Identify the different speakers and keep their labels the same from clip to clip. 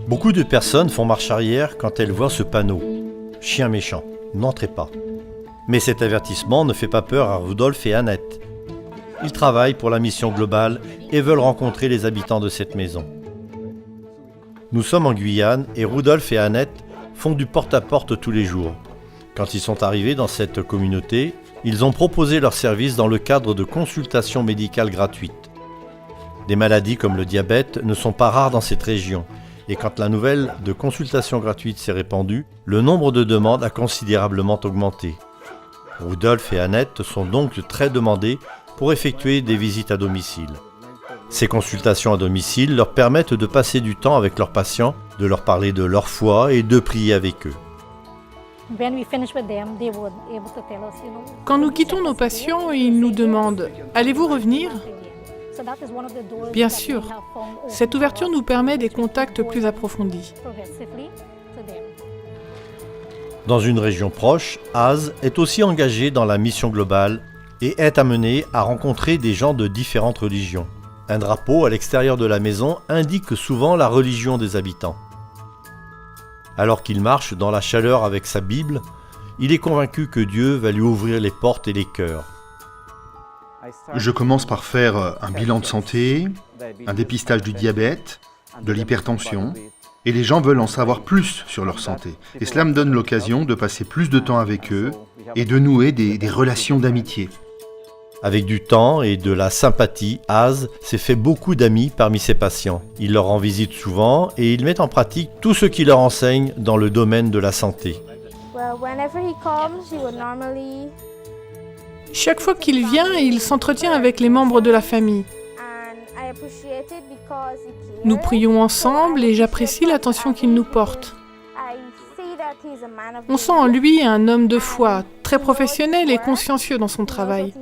Speaker 1: Beaucoup de personnes font marche arrière quand elles voient ce panneau. Chien méchant, n'entrez pas. Mais cet avertissement ne fait pas peur à Rudolf et Annette. Ils travaillent pour la mission globale et veulent rencontrer les habitants de cette maison. Nous sommes en Guyane et Rudolf et Annette font du porte-à-porte tous les jours. Quand ils sont arrivés dans cette communauté, ils ont proposé leurs services dans le cadre de consultations médicales gratuites. Des maladies comme le diabète ne sont pas rares dans cette région. Et quand la nouvelle de consultation gratuite s'est répandue, le nombre de demandes a considérablement augmenté. Rudolf et Annette sont donc très demandés pour effectuer des visites à domicile. Ces consultations à domicile leur permettent de passer du temps avec leurs patients, de leur parler de leur foi et de prier avec eux.
Speaker 2: Quand nous quittons nos patients, ils nous demandent « Allez-vous revenir ?» Bien sûr, cette ouverture nous permet des contacts plus approfondis.
Speaker 1: Dans une région proche, Az est aussi engagé dans la mission globale et est amené à rencontrer des gens de différentes religions. Un drapeau à l'extérieur de la maison indique souvent la religion des habitants. Alors qu'il marche dans la chaleur avec sa Bible, il est convaincu que Dieu va lui ouvrir les portes et les cœurs.
Speaker 3: Je commence par faire un bilan de santé, un dépistage du diabète, de l'hypertension, et les gens veulent en savoir plus sur leur santé. Et cela me donne l'occasion de passer plus de temps avec eux et de nouer des relations d'amitié.
Speaker 1: Avec du temps et de la sympathie, Az s'est fait beaucoup d'amis parmi ses patients. Il leur rend visite souvent et il met en pratique tout ce qu'il leur enseigne dans le domaine de la santé.
Speaker 2: Chaque fois qu'il vient, il s'entretient avec les membres de la famille. Nous prions ensemble et j'apprécie l'attention qu'il nous porte. On sent en lui un homme de foi, très professionnel et consciencieux dans son travail.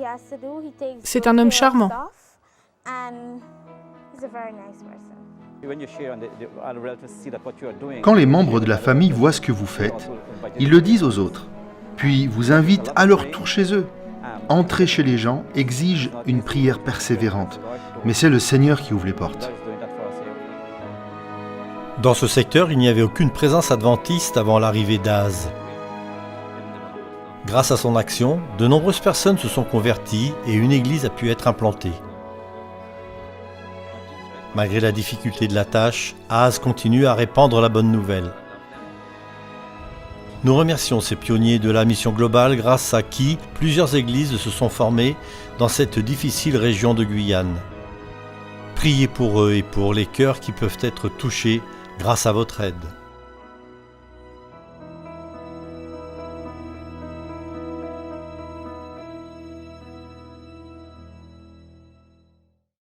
Speaker 2: C'est un homme charmant.
Speaker 3: Quand les membres de la famille voient ce que vous faites, ils le disent aux autres, puis vous invitent à leur tour chez eux. Entrer chez les gens exige une prière persévérante, mais c'est le Seigneur qui ouvre les portes.
Speaker 1: Dans ce secteur, il n'y avait aucune présence adventiste avant l'arrivée d'Az. Grâce à son action, de nombreuses personnes se sont converties et une église a pu être implantée. Malgré la difficulté de la tâche, Az continue à répandre la bonne nouvelle. Nous remercions ces pionniers de la mission globale grâce à qui plusieurs églises se sont formées dans cette difficile région de Guyane. Priez pour eux et pour les cœurs qui peuvent être touchés grâce à votre aide.